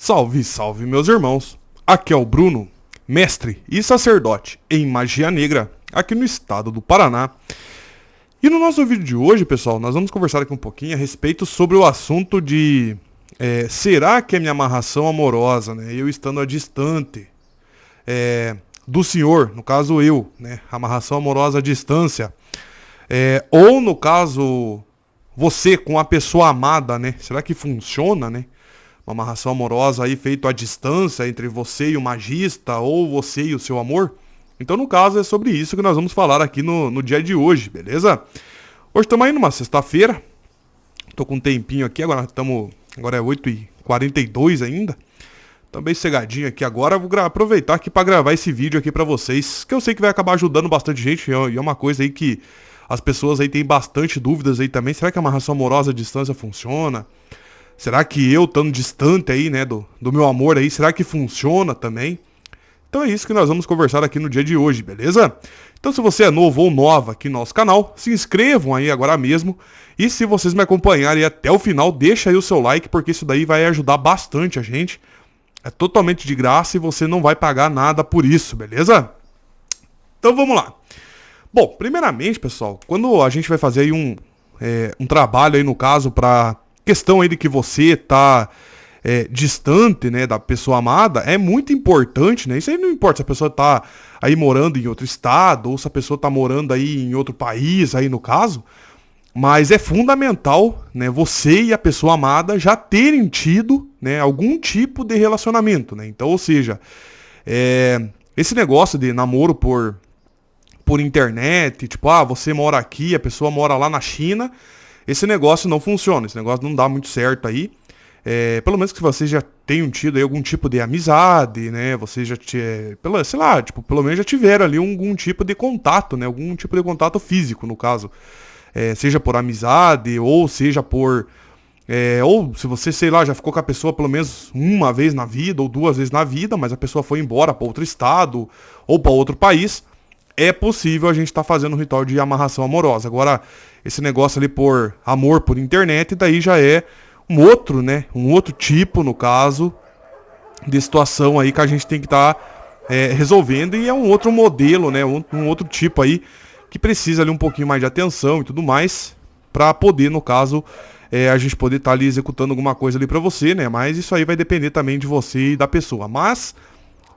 Salve, salve, meus irmãos! Aqui é o Bruno, mestre e sacerdote em magia negra, aqui no estado do Paraná. E no nosso vídeo de hoje, pessoal, nós vamos conversar aqui um pouquinho a respeito sobre o assunto de será que a minha amarração amorosa, né, eu estando distante do senhor, no caso eu, né, amarração amorosa à distância, ou no caso você com a pessoa amada, né, será que funciona, né? Uma amarração amorosa aí feita à distância entre você e o magista, ou você e o seu amor. Então, no caso, é sobre isso que nós vamos falar aqui no dia de hoje, beleza? Hoje estamos aí numa sexta-feira. Tô com um tempinho aqui, agora é 8h42 ainda. Tô bem cegadinho aqui agora. Vou aproveitar aqui para gravar esse vídeo aqui para vocês, que eu sei que vai acabar ajudando bastante gente. E é uma coisa aí que as pessoas aí têm bastante dúvidas aí também. Será que a amarração amorosa à distância funciona? Será que eu, estando distante aí, né, do meu amor aí, será que funciona também? Então é isso que nós vamos conversar aqui no dia de hoje, beleza? Então se você é novo ou nova aqui no nosso canal, se inscrevam aí agora mesmo. E se vocês me acompanharem até o final, deixa aí o seu like, porque isso daí vai ajudar bastante a gente. É totalmente de graça e você não vai pagar nada por isso, beleza? Então vamos lá. Bom, primeiramente, pessoal, quando a gente vai fazer aí um trabalho aí no caso para questão aí de que você tá distante, né, da pessoa amada, é muito importante, né? Isso aí não importa se a pessoa tá aí morando em outro estado ou se a pessoa tá morando aí em outro país, aí no caso, mas é fundamental, né, você e a pessoa amada já terem tido, né, algum tipo de relacionamento, né? Então, ou seja, esse negócio de namoro por internet, tipo, você mora aqui, a pessoa mora lá na China. Esse negócio não funciona, esse negócio não dá muito certo aí. Pelo menos que vocês já tenham tido aí algum tipo de amizade, né? Vocês já pelo menos já tiveram ali algum tipo de contato, né? Algum tipo de contato físico, no caso. Seja por amizade, ou seja por... ou se você, sei lá, já ficou com a pessoa pelo menos uma vez na vida, ou duas vezes na vida, mas a pessoa foi embora para outro estado, ou para outro país, é possível a gente estar fazendo um ritual de amarração amorosa. Agora, esse negócio ali por amor por internet, daí já é um outro tipo, no caso, de situação aí que a gente tem que estar resolvendo, e é um outro modelo, né, um outro tipo aí que precisa ali um pouquinho mais de atenção e tudo mais, para poder, no caso, a gente poder estar ali executando alguma coisa ali para você, né, mas isso aí vai depender também de você e da pessoa. Mas,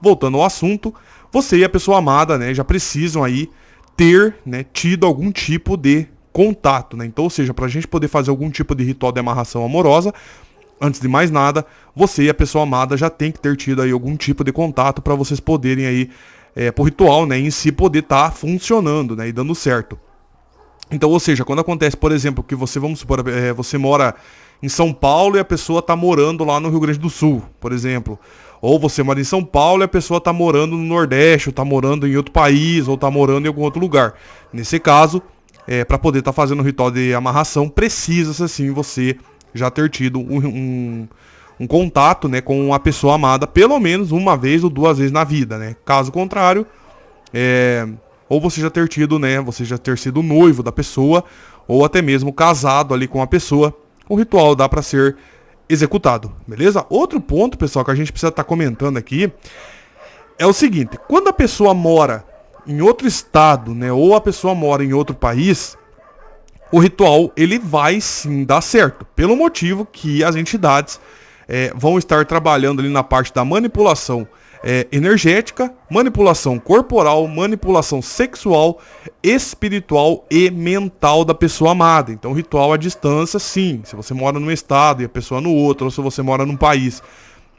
voltando ao assunto, você e a pessoa amada, né, já precisam aí ter, né, tido algum tipo de contato, né? Então, ou seja, pra gente poder fazer algum tipo de ritual de amarração amorosa, antes de mais nada, você e a pessoa amada já tem que ter tido aí algum tipo de contato para vocês poderem aí, pro ritual, né, em si poder estar funcionando, né, e dando certo. Então, ou seja, quando acontece, por exemplo, que você, vamos supor, você mora em São Paulo e a pessoa tá morando lá no Rio Grande do Sul, por exemplo. Ou você mora em São Paulo e a pessoa tá morando no Nordeste, ou tá morando em outro país, ou tá morando em algum outro lugar. Nesse caso, para poder estar fazendo o ritual de amarração, precisa, assim, você já ter tido um contato, né, com a pessoa amada, pelo menos uma vez ou duas vezes na vida, né? Caso contrário, ou você já ter tido, né, você já ter sido noivo da pessoa, ou até mesmo casado ali com a pessoa, o ritual dá para ser executado, beleza? Outro ponto, pessoal, que a gente precisa estar comentando aqui é o seguinte: quando a pessoa mora em outro estado, né, ou a pessoa mora em outro país, o ritual ele vai sim dar certo, pelo motivo que as entidades vão estar trabalhando ali na parte da manipulação energética, manipulação corporal, manipulação sexual, espiritual e mental da pessoa amada. Então, o ritual à distância, sim, se você mora num estado e a pessoa no outro, ou se você mora num país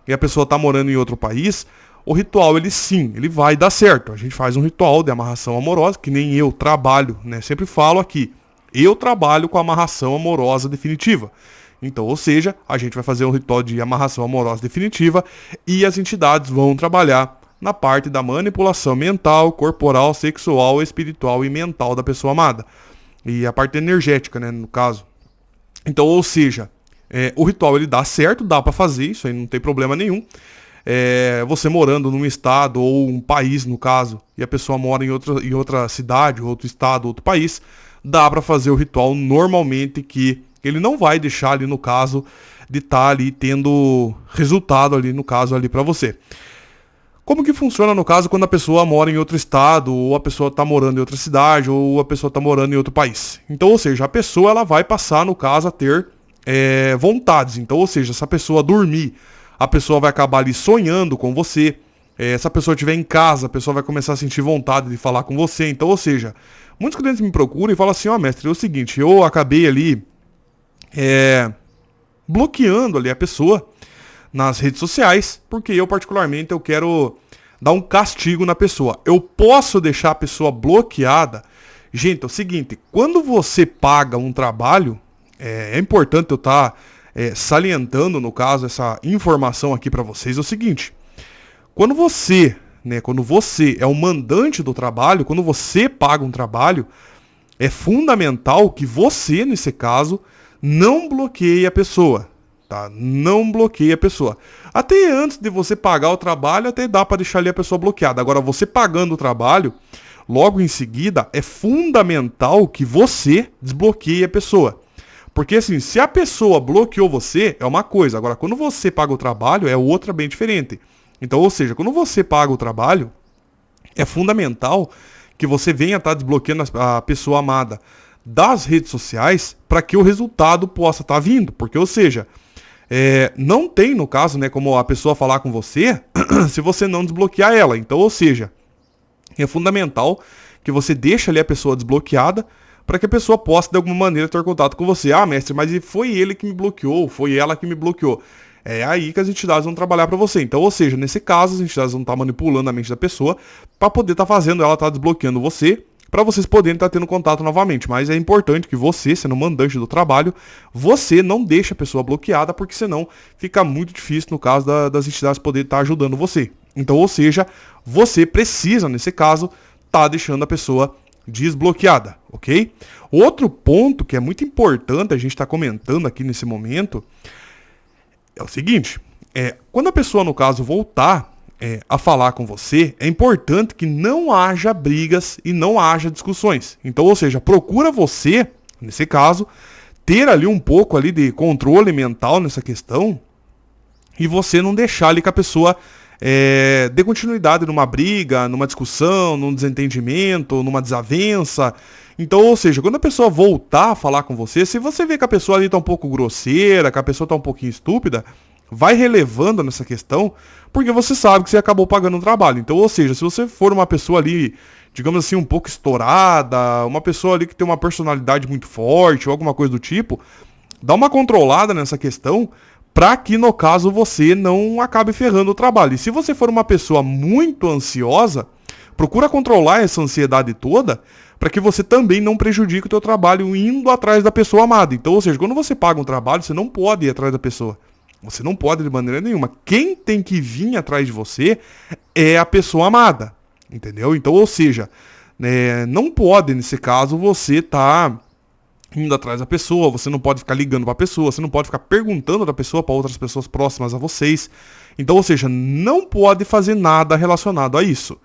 e a pessoa está morando em outro país, o ritual, ele vai dar certo. A gente faz um ritual de amarração amorosa, que nem eu trabalho, né? Sempre falo aqui, eu trabalho com amarração amorosa definitiva. Então, ou seja, a gente vai fazer um ritual de amarração amorosa definitiva e as entidades vão trabalhar na parte da manipulação mental, corporal, sexual, espiritual e mental da pessoa amada. E a parte energética, né, no caso. Então, ou seja, o ritual ele dá certo, dá pra fazer, isso aí não tem problema nenhum. Você morando num estado ou um país, no caso, e a pessoa mora em outra cidade, outro estado, outro país, dá pra fazer o ritual normalmente, que ele não vai deixar ali, no caso, de estar ali tendo resultado ali no caso ali para você. Como que funciona no caso quando a pessoa mora em outro estado, ou a pessoa está morando em outra cidade, ou a pessoa está morando em outro país? Então, ou seja, a pessoa ela vai passar no caso a ter vontades. Então, ou seja, se a pessoa dormir, a pessoa vai acabar ali sonhando com você. Se a pessoa estiver em casa, a pessoa vai começar a sentir vontade de falar com você. Então, ou seja, muitos clientes me procuram e falam assim, ó, mestre, é o seguinte, eu acabei ali bloqueando ali a pessoa nas redes sociais, porque eu particularmente eu quero dar um castigo na pessoa. Eu posso deixar a pessoa bloqueada? Gente, é o seguinte, quando você paga um trabalho, é importante eu estar salientando, no caso, essa informação aqui para vocês, é o seguinte, quando você é o mandante do trabalho, quando você paga um trabalho, é fundamental que você, nesse caso, não bloqueie a pessoa. Tá? Não bloqueie a pessoa. Até antes de você pagar o trabalho, até dá para deixar ali a pessoa bloqueada. Agora, você pagando o trabalho, logo em seguida, é fundamental que você desbloqueie a pessoa. Porque assim, se a pessoa bloqueou você, é uma coisa. Agora, quando você paga o trabalho, é outra bem diferente. Então, ou seja, quando você paga o trabalho, é fundamental que você venha estar desbloqueando a pessoa amada das redes sociais para que o resultado possa estar vindo. Porque, ou seja, não tem, no caso, como a pessoa falar com você se você não desbloquear ela. Então, ou seja, é fundamental que você deixe ali a pessoa desbloqueada para que a pessoa possa, de alguma maneira, ter contato com você. Ah, mestre, mas foi ele que me bloqueou, foi ela que me bloqueou. É aí que as entidades vão trabalhar para você. Então, ou seja, nesse caso, as entidades vão estar manipulando a mente da pessoa para poder estar fazendo ela estar desbloqueando você, para vocês poderem estar tendo contato novamente. Mas é importante que você, sendo mandante do trabalho, você não deixe a pessoa bloqueada, porque senão fica muito difícil, no caso das entidades poderem estar ajudando você. Então, ou seja, você precisa, nesse caso, estar deixando a pessoa desbloqueada, ok? Outro ponto que é muito importante a gente estar comentando aqui nesse momento é o seguinte, quando a pessoa, no caso, voltar a falar com você, é importante que não haja brigas e não haja discussões. Então, ou seja, procura você, nesse caso, ter ali um pouco ali de controle mental nessa questão e você não deixar ali que a pessoa dê continuidade numa briga, numa discussão, num desentendimento, numa desavença. Então, ou seja, quando a pessoa voltar a falar com você, se você vê que a pessoa ali tá um pouco grosseira, que a pessoa tá um pouquinho estúpida, vai relevando nessa questão, porque você sabe que você acabou pagando um trabalho. Então, ou seja, se você for uma pessoa ali, digamos assim, um pouco estourada, uma pessoa ali que tem uma personalidade muito forte ou alguma coisa do tipo, dá uma controlada nessa questão para que, no caso, você não acabe ferrando o trabalho. E se você for uma pessoa muito ansiosa, procura controlar essa ansiedade toda para que você também não prejudique o teu trabalho indo atrás da pessoa amada. Então, ou seja, quando você paga um trabalho, você não pode ir atrás da pessoa. Você não pode de maneira nenhuma. Quem tem que vir atrás de você é a pessoa amada. Entendeu? Então, ou seja, não pode, nesse caso, você tá indo atrás da pessoa, você não pode ficar ligando para a pessoa, você não pode ficar perguntando da pessoa para outras pessoas próximas a vocês. Então, ou seja, não pode fazer nada relacionado a isso,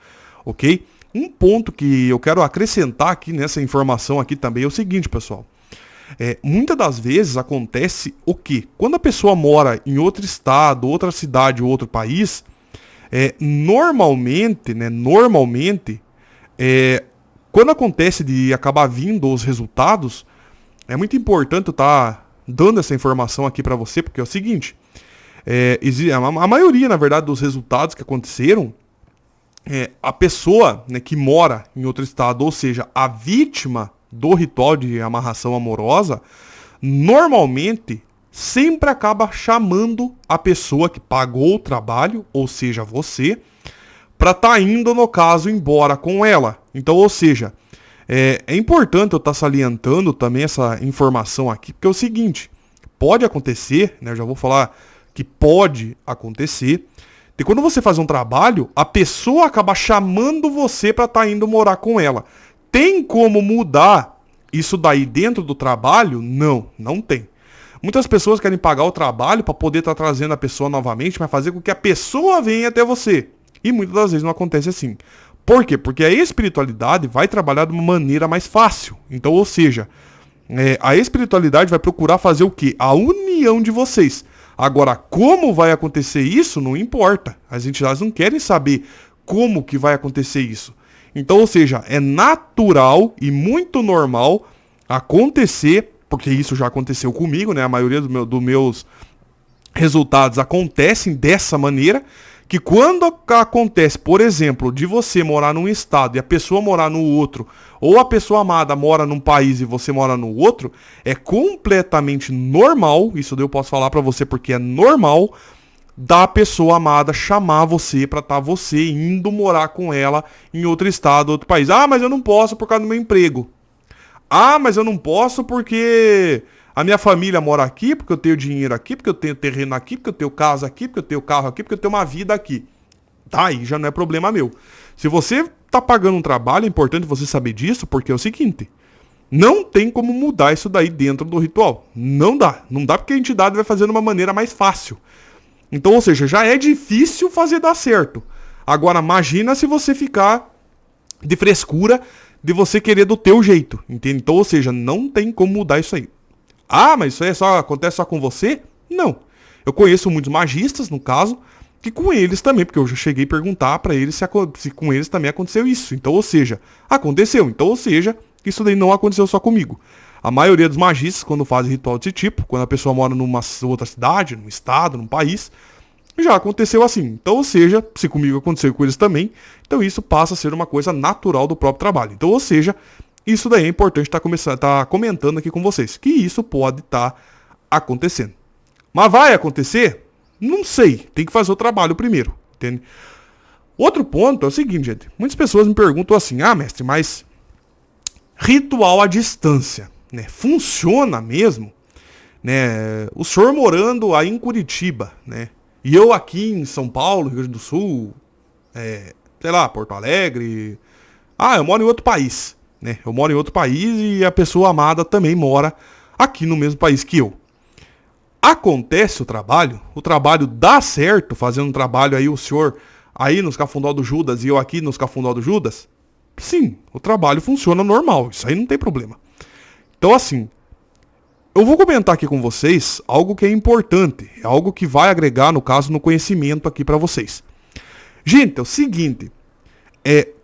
ok? Um ponto que eu quero acrescentar aqui nessa informação aqui também é o seguinte, pessoal. Muitas das vezes acontece o quê? Quando a pessoa mora em outro estado, outra cidade ou outro país, normalmente, quando acontece de acabar vindo os resultados, é muito importante eu estar dando essa informação aqui para você, porque é o seguinte, a maioria, na verdade, dos resultados que aconteceram, a pessoa, que mora em outro estado, ou seja, a vítima do ritual de amarração amorosa, normalmente sempre acaba chamando a pessoa que pagou o trabalho, ou seja, você, para estar indo, no caso, embora com ela. Então, ou seja, é importante eu estar salientando também essa informação aqui, porque é o seguinte, pode acontecer, eu já vou falar que pode acontecer, de quando você faz um trabalho, a pessoa acaba chamando você para estar indo morar com ela. Tem como mudar isso daí dentro do trabalho? Não tem. Muitas pessoas querem pagar o trabalho para poder estar trazendo a pessoa novamente, mas fazer com que a pessoa venha até você. E muitas das vezes não acontece assim. Por quê? Porque a espiritualidade vai trabalhar de uma maneira mais fácil. Então, ou seja, a espiritualidade vai procurar fazer o quê? A união de vocês. Agora, como vai acontecer isso, não importa. As entidades não querem saber como que vai acontecer isso. Então, ou seja, é natural e muito normal acontecer, porque isso já aconteceu comigo, né? A maioria dos meus resultados acontecem dessa maneira, que quando acontece, por exemplo, de você morar num estado e a pessoa morar no outro, ou a pessoa amada mora num país e você mora no outro, é completamente normal, isso daí eu posso falar pra você porque é normal, da pessoa amada chamar você pra estar você indo morar com ela em outro estado, outro país. Ah, mas eu não posso por causa do meu emprego. Ah, mas eu não posso porque a minha família mora aqui, porque eu tenho dinheiro aqui, porque eu tenho terreno aqui, porque eu tenho casa aqui, porque eu tenho carro aqui, porque eu tenho uma vida aqui. Tá, aí já não é problema meu. Se você tá pagando um trabalho, é importante você saber disso, porque é o seguinte, não tem como mudar isso daí dentro do ritual. Não dá. Não dá porque a entidade vai fazer de uma maneira mais fácil. Então, ou seja, já é difícil fazer dar certo. Agora, imagina se você ficar de frescura de você querer do teu jeito, entende? Então, ou seja, não tem como mudar isso aí. Ah, mas isso aí acontece só com você? Não. Eu conheço muitos magistas, no caso, que com eles também, porque eu já cheguei a perguntar pra eles se com eles também aconteceu isso. Então, ou seja, aconteceu. Então, ou seja, isso daí não aconteceu só comigo. A maioria dos magistas, quando fazem ritual desse tipo, quando a pessoa mora numa outra cidade, num estado, num país, já aconteceu assim. Então, ou seja, se comigo aconteceu com eles também, então isso passa a ser uma coisa natural do próprio trabalho. Então, ou seja, isso daí é importante estar comentando aqui com vocês, que isso pode estar acontecendo. Mas vai acontecer? Não sei, tem que fazer o trabalho primeiro, entende? Outro ponto é o seguinte, gente, muitas pessoas me perguntam assim, ah, mestre, mas ritual à distância, né, funciona mesmo? Né, o senhor morando aí em Curitiba, né, e eu aqui em São Paulo, Rio Grande do Sul, sei lá, Porto Alegre, eu moro em outro país, né, eu moro em outro país e a pessoa amada também mora aqui no mesmo país que eu. Acontece o trabalho dá certo, fazendo um trabalho aí, o senhor aí nos Cafundó do Judas e eu aqui nos Cafundó do Judas? Sim, o trabalho funciona normal, isso aí não tem problema. Então assim, eu vou comentar aqui com vocês algo que é importante, algo que vai agregar, no caso, no conhecimento aqui pra vocês. Gente, é o seguinte,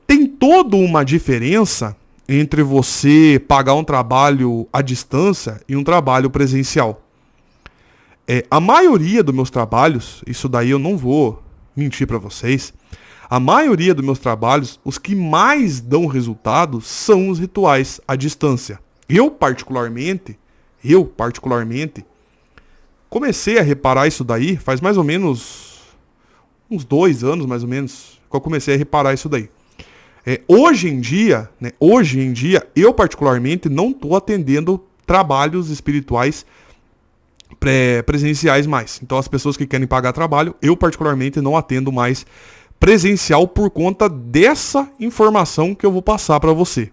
tem toda uma diferença entre você pagar um trabalho à distância e um trabalho presencial. A maioria dos meus trabalhos, isso daí eu não vou mentir pra vocês, a maioria dos meus trabalhos, os que mais dão resultado são os rituais à distância. Eu particularmente, comecei a reparar isso daí faz mais ou menos uns 2 anos, mais ou menos, que eu comecei a reparar isso daí. Hoje em dia, eu particularmente não estou atendendo trabalhos espirituais presenciais mais. Então as pessoas que querem pagar trabalho, eu particularmente não atendo mais presencial por conta dessa informação que eu vou passar para você.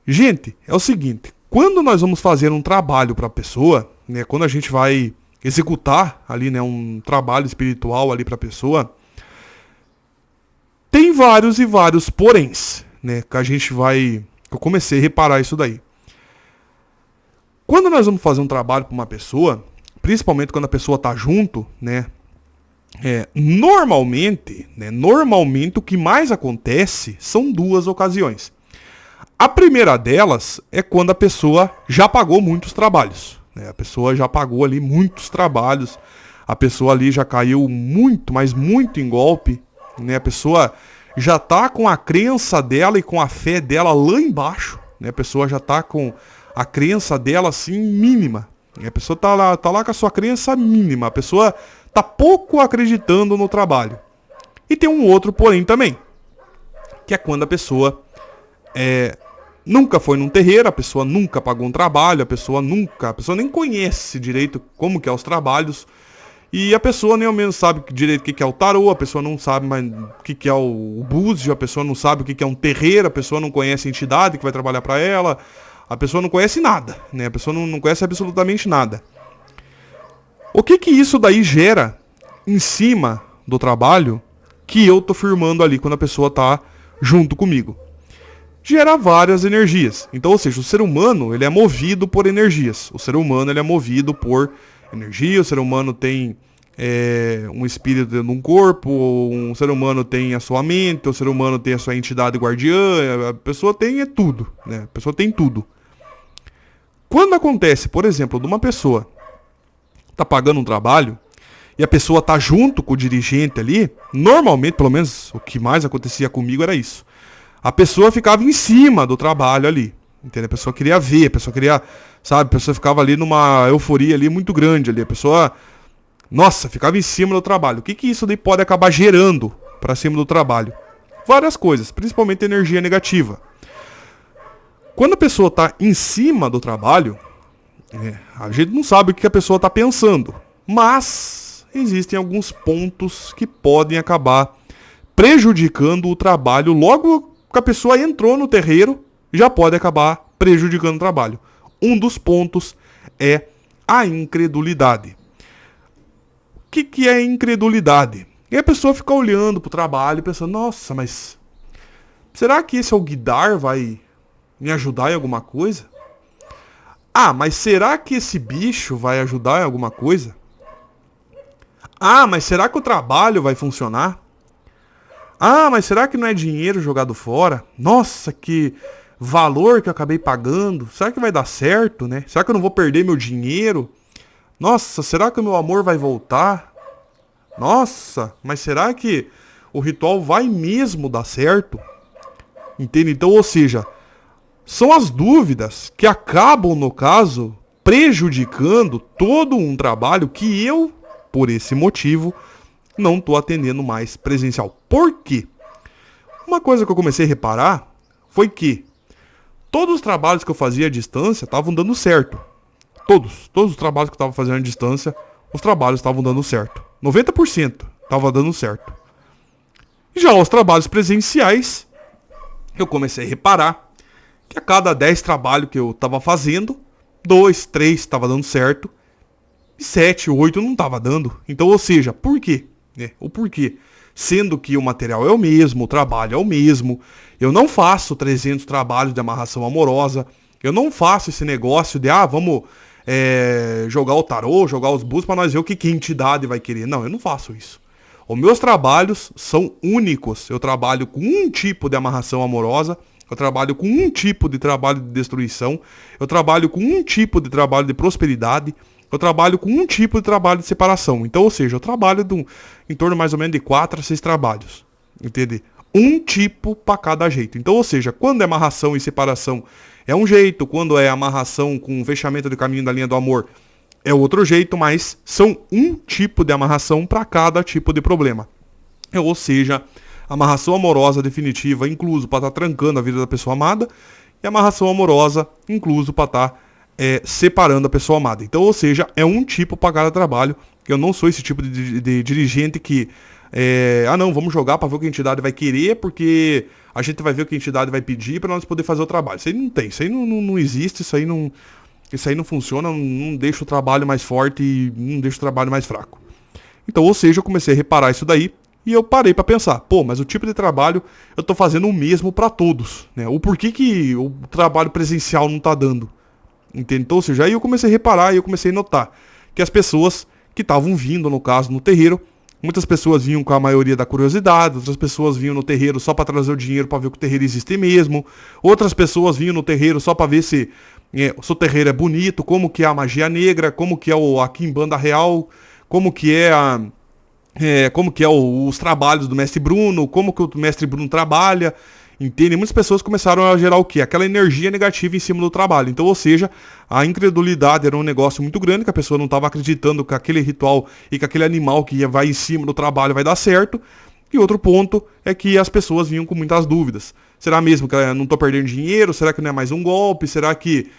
Gente, é o seguinte, quando nós vamos fazer um trabalho para a pessoa, né, quando a gente vai executar ali, né, um trabalho espiritual ali para a pessoa, tem vários e vários poréns, né, eu comecei a reparar isso daí. Quando nós vamos fazer um trabalho para uma pessoa, principalmente quando a pessoa tá junto, né, normalmente o que mais acontece são 2 ocasiões. A primeira delas é quando a pessoa já pagou muitos trabalhos, né? A pessoa já pagou ali muitos trabalhos, a pessoa ali já caiu muito, mas muito em golpe, né? A pessoa já tá com a crença dela e com a fé dela lá embaixo, né? A pessoa já tá com a crença dela assim mínima. A pessoa tá lá com a sua crença mínima, a pessoa tá pouco acreditando no trabalho. E tem um outro porém também, que é quando a pessoa nunca foi num terreiro, a pessoa nunca pagou um trabalho, a pessoa nem conhece direito como que é os trabalhos, e a pessoa nem ao menos sabe direito o que é o tarô, a pessoa não sabe mais o que é o búzio, a pessoa não sabe o que é um terreiro, a pessoa não conhece a entidade que vai trabalhar para ela, a pessoa não conhece nada, né? A pessoa não conhece absolutamente nada. O que isso daí gera em cima do trabalho que eu tô firmando ali quando a pessoa tá junto comigo? Gera várias energias. Então, ou seja, o ser humano, ele é movido por energias. O ser humano, ele é movido por energia, o ser humano tem um espírito dentro de um corpo, um ser humano tem a sua mente, o ser humano tem a sua entidade guardiã, a pessoa tem tudo, né? A pessoa tem tudo. Quando acontece, por exemplo, de uma pessoa tá pagando um trabalho e a pessoa tá junto com o dirigente ali, normalmente, pelo menos o que mais acontecia comigo era isso. A pessoa ficava em cima do trabalho ali, entendeu? A pessoa queria ver, a pessoa queria, sabe, a pessoa ficava ali numa euforia ali muito grande ali, a pessoa, nossa, ficava em cima do trabalho. O que isso daí pode acabar gerando para cima do trabalho? Várias coisas, principalmente energia negativa. Quando a pessoa tá em cima do trabalho, a gente não sabe o que a pessoa tá pensando, mas existem alguns pontos que podem acabar prejudicando o trabalho. Logo que a pessoa entrou no terreiro, já pode acabar prejudicando o trabalho. Um dos pontos é a incredulidade. O que é incredulidade? E a pessoa fica olhando pro trabalho e pensando, nossa, mas será que esse alguidar vai me ajudar em alguma coisa? Ah, mas será que esse bicho vai ajudar em alguma coisa? Ah, mas será que o trabalho vai funcionar? Ah, mas será que não é dinheiro jogado fora? Nossa, que valor que eu acabei pagando. Será que vai dar certo, né? Será que eu não vou perder meu dinheiro? Nossa, será que o meu amor vai voltar? Nossa, mas será que o ritual vai mesmo dar certo? Entende? Então, ou seja, são as dúvidas que acabam, no caso, prejudicando todo um trabalho que eu, por esse motivo, não estou atendendo mais presencial. Por quê? Uma coisa que eu comecei a reparar foi que todos os trabalhos que eu fazia à distância estavam dando certo. Todos os trabalhos que eu estava fazendo à distância, os trabalhos estavam dando certo. 90% estava dando certo. Já os trabalhos presenciais, eu comecei a reparar que a cada 10 trabalhos que eu estava fazendo, 2, 3 estava dando certo, e 7, 8 não estava dando. Então, ou seja, por quê? O porquê? Sendo que o material é o mesmo, o trabalho é o mesmo, eu não faço 300 trabalhos de amarração amorosa, eu não faço esse negócio de, vamos jogar o tarô, jogar os búzios para nós ver o que a entidade vai querer. Não, eu não faço isso. Os meus trabalhos são únicos. Eu trabalho com um tipo de amarração amorosa, eu trabalho com um tipo de trabalho de destruição, eu trabalho com um tipo de trabalho de prosperidade, eu trabalho com um tipo de trabalho de separação. Então, ou seja, eu trabalho em torno mais ou menos de 4 a 6 trabalhos. Entende? Um tipo para cada jeito. Então, ou seja, quando é amarração e separação é um jeito, quando é amarração com fechamento do caminho da linha do amor é outro jeito, mas são um tipo de amarração para cada tipo de problema. Ou seja, amarração amorosa definitiva, incluso para estar trancando a vida da pessoa amada, e amarração amorosa, incluso para estar separando a pessoa amada. Então, ou seja, é um tipo para cada trabalho. Eu não sou esse tipo de dirigente que não, vamos jogar para ver o que a entidade vai querer, porque a gente vai ver o que a entidade vai pedir para nós poder fazer o trabalho. Isso aí não tem, isso aí não existe, isso aí não funciona, não deixa o trabalho mais forte e não deixa o trabalho mais fraco. Então, ou seja, eu comecei a reparar isso daí e eu parei para pensar, mas o tipo de trabalho eu tô fazendo o mesmo para todos, né? O porquê que o trabalho presencial não tá dando? Entende? Então, ou seja, aí eu comecei a reparar e eu comecei a notar que as pessoas que estavam vindo, no caso, no terreiro, muitas pessoas vinham com a maioria da curiosidade, outras pessoas vinham no terreiro só para trazer o dinheiro para ver que o terreiro existe mesmo, outras pessoas vinham no terreiro só para ver se o seu terreiro é bonito, como que é a magia negra, como que é a quimbanda real, como que é os trabalhos do mestre Bruno, como que o mestre Bruno trabalha. Entende? Muitas pessoas começaram a gerar o quê? Aquela energia negativa em cima do trabalho. Então, ou seja, a incredulidade era um negócio muito grande, que a pessoa não estava acreditando que aquele ritual e que aquele animal que vai em cima do trabalho vai dar certo. E outro ponto é que as pessoas vinham com muitas dúvidas. Será mesmo que eu não estou perdendo dinheiro? Será que não é mais um golpe? Será que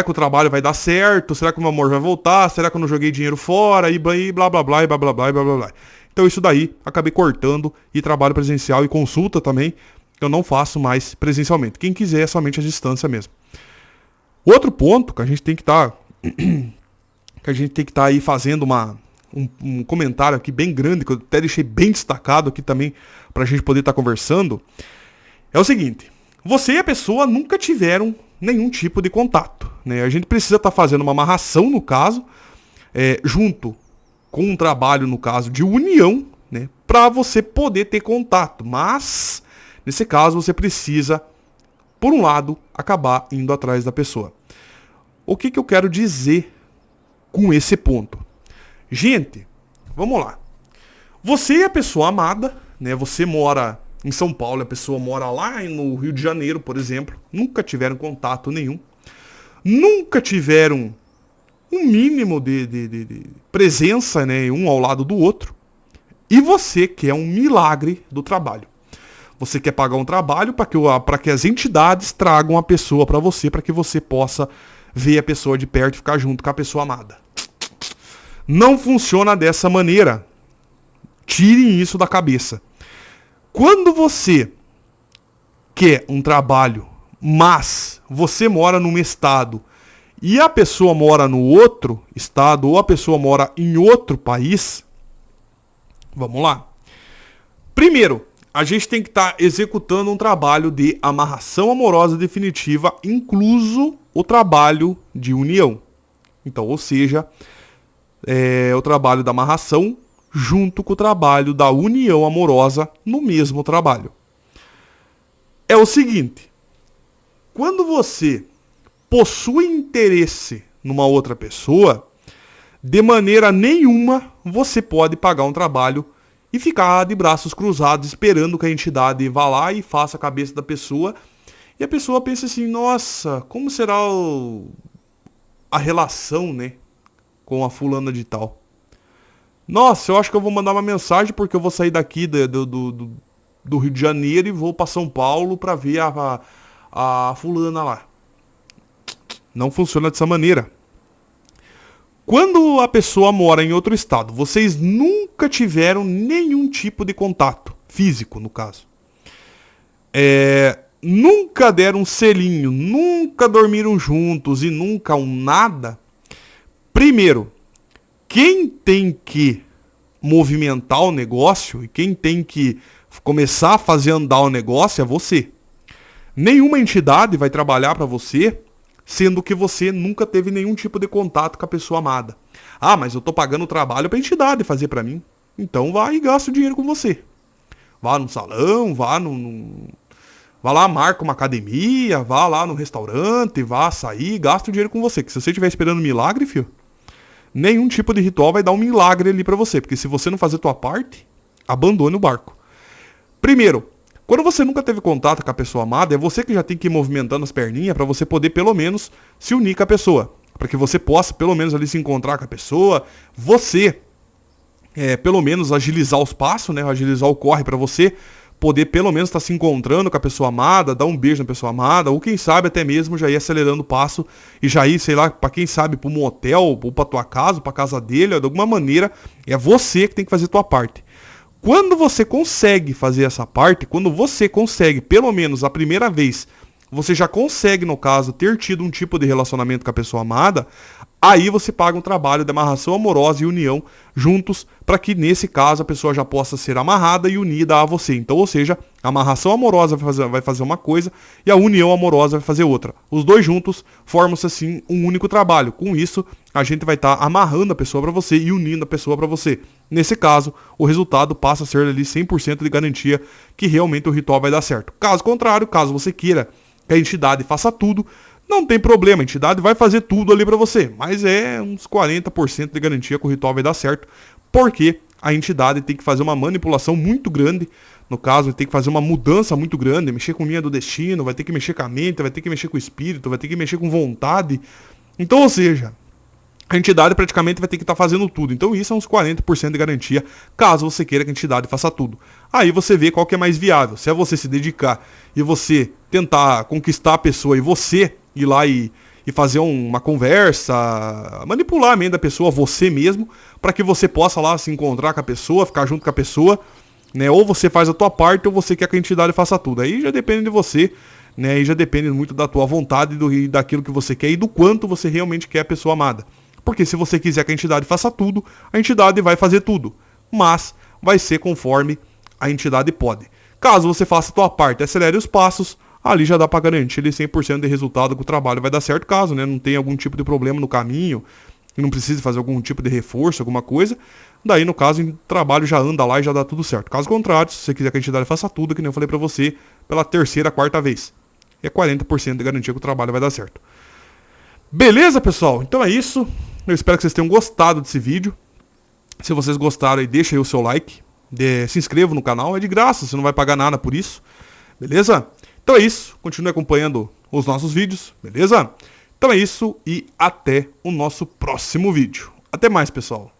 o trabalho vai dar certo? Será que o meu amor vai voltar? Será que eu não joguei dinheiro fora? E blá blá blá, e blá blá blá, e blá blá blá. Então isso daí, acabei cortando, e trabalho presencial e consulta também, eu não faço mais presencialmente. Quem quiser é somente à distância mesmo. Outro ponto que a gente tem que estar aí fazendo um comentário aqui bem grande, que eu até deixei bem destacado aqui também, pra gente poder estar conversando, é o seguinte: você e a pessoa nunca tiveram nenhum tipo de contato, né? A gente precisa estar fazendo uma amarração, no caso, junto com um trabalho, no caso, de união, né? Para você poder ter contato. Mas, nesse caso, você precisa, por um lado, acabar indo atrás da pessoa. O que eu quero dizer com esse ponto? Gente, vamos lá. Você é a pessoa amada, né? Você mora em São Paulo, a pessoa mora lá no Rio de Janeiro, por exemplo. Nunca tiveram contato nenhum. Nunca tiveram um mínimo de presença, né? Um ao lado do outro. E você quer um milagre do trabalho. Você quer pagar um trabalho para que as entidades tragam a pessoa para você, para que você possa ver a pessoa de perto e ficar junto com a pessoa amada. Não funciona dessa maneira. Tirem isso da cabeça. Quando você quer um trabalho, mas você mora num estado e a pessoa mora no outro estado ou a pessoa mora em outro país, vamos lá. Primeiro, a gente tem que estar executando um trabalho de amarração amorosa definitiva, incluso o trabalho de união. Então, ou seja, o trabalho da amarração junto com o trabalho da união amorosa no mesmo trabalho. É o seguinte, quando você possui interesse numa outra pessoa, de maneira nenhuma você pode pagar um trabalho e ficar de braços cruzados esperando que a entidade vá lá e faça a cabeça da pessoa. E a pessoa pensa assim, nossa, como será a relação, né, com a fulana de tal? Nossa, eu acho que eu vou mandar uma mensagem porque eu vou sair daqui do Rio de Janeiro e vou para São Paulo para ver a fulana lá. Não funciona dessa maneira. Quando a pessoa mora em outro estado, vocês nunca tiveram nenhum tipo de contato físico, no caso. Nunca deram um selinho, nunca dormiram juntos e nunca um nada. Primeiro, quem tem que movimentar o negócio e quem tem que começar a fazer andar o negócio é você. Nenhuma entidade vai trabalhar para você, sendo que você nunca teve nenhum tipo de contato com a pessoa amada. Ah, mas eu tô pagando o trabalho para a entidade fazer para mim. Então vai e gasta o dinheiro com você. Vá no salão, vá lá, marca uma academia, vá lá no restaurante, vá sair, gasta o dinheiro com você. Que se você estiver esperando um milagre, filho, nenhum tipo de ritual vai dar um milagre ali pra você. Porque se você não fazer a tua parte, abandone o barco. Primeiro, quando você nunca teve contato com a pessoa amada, é você que já tem que ir movimentando as perninhas pra você poder pelo menos se unir com a pessoa. Pra que você possa pelo menos ali se encontrar com a pessoa. Você, pelo menos agilizar os passos, né? Agilizar o corre pra você poder pelo menos estar se encontrando com a pessoa amada, dar um beijo na pessoa amada, ou quem sabe até mesmo já ir acelerando o passo e já ir, sei lá, pra quem sabe, pra um motel, ou pra tua casa, pra casa dele, de alguma maneira, é você que tem que fazer a tua parte. Quando você consegue fazer essa parte, quando você consegue, pelo menos a primeira vez, você já consegue, no caso, ter tido um tipo de relacionamento com a pessoa amada, aí você paga um trabalho de amarração amorosa e união juntos, para que nesse caso a pessoa já possa ser amarrada e unida a você. Então, ou seja, a amarração amorosa vai fazer uma coisa e a união amorosa vai fazer outra. Os dois juntos formam-se assim um único trabalho. Com isso, a gente vai estar amarrando a pessoa para você e unindo a pessoa para você. Nesse caso, o resultado passa a ser ali 100% de garantia que realmente o ritual vai dar certo. Caso contrário, caso você queira que a entidade faça tudo, não tem problema, a entidade vai fazer tudo ali pra você, mas é uns 40% de garantia que o ritual vai dar certo, porque a entidade tem que fazer uma manipulação muito grande, no caso, tem que fazer uma mudança muito grande, mexer com linha do destino, vai ter que mexer com a mente, vai ter que mexer com o espírito, vai ter que mexer com vontade. Então, ou seja, a entidade praticamente vai ter que estar fazendo tudo. Então isso é uns 40% de garantia, caso você queira que a entidade faça tudo. Aí você vê qual que é mais viável. Se é você se dedicar e você tentar conquistar a pessoa e você ir lá e fazer uma conversa, manipular a mente da pessoa, você mesmo, para que você possa lá se encontrar com a pessoa, ficar junto com a pessoa, né? Ou você faz a tua parte ou você quer que a entidade faça tudo. Aí já depende de você, né? Aí já depende muito da tua vontade e daquilo que você quer e do quanto você realmente quer a pessoa amada. Porque se você quiser que a entidade faça tudo, a entidade vai fazer tudo. Mas vai ser conforme a entidade pode. Caso você faça a tua parte, acelere os passos, ali já dá para garantir ele 100% de resultado que o trabalho vai dar certo caso, né, não tenha algum tipo de problema no caminho, e não precise fazer algum tipo de reforço, alguma coisa. Daí, no caso, o trabalho já anda lá e já dá tudo certo. Caso contrário, se você quiser que a entidade faça tudo, que nem eu falei pra você, pela terceira, quarta vez. E é 40% de garantia que o trabalho vai dar certo. Beleza, pessoal? Então é isso. Eu espero que vocês tenham gostado desse vídeo. Se vocês gostaram, aí deixa aí o seu like. Se inscreva no canal, é de graça, você não vai pagar nada por isso. Beleza? Então é isso. Continue acompanhando os nossos vídeos, beleza? Então é isso e até o nosso próximo vídeo. Até mais, pessoal.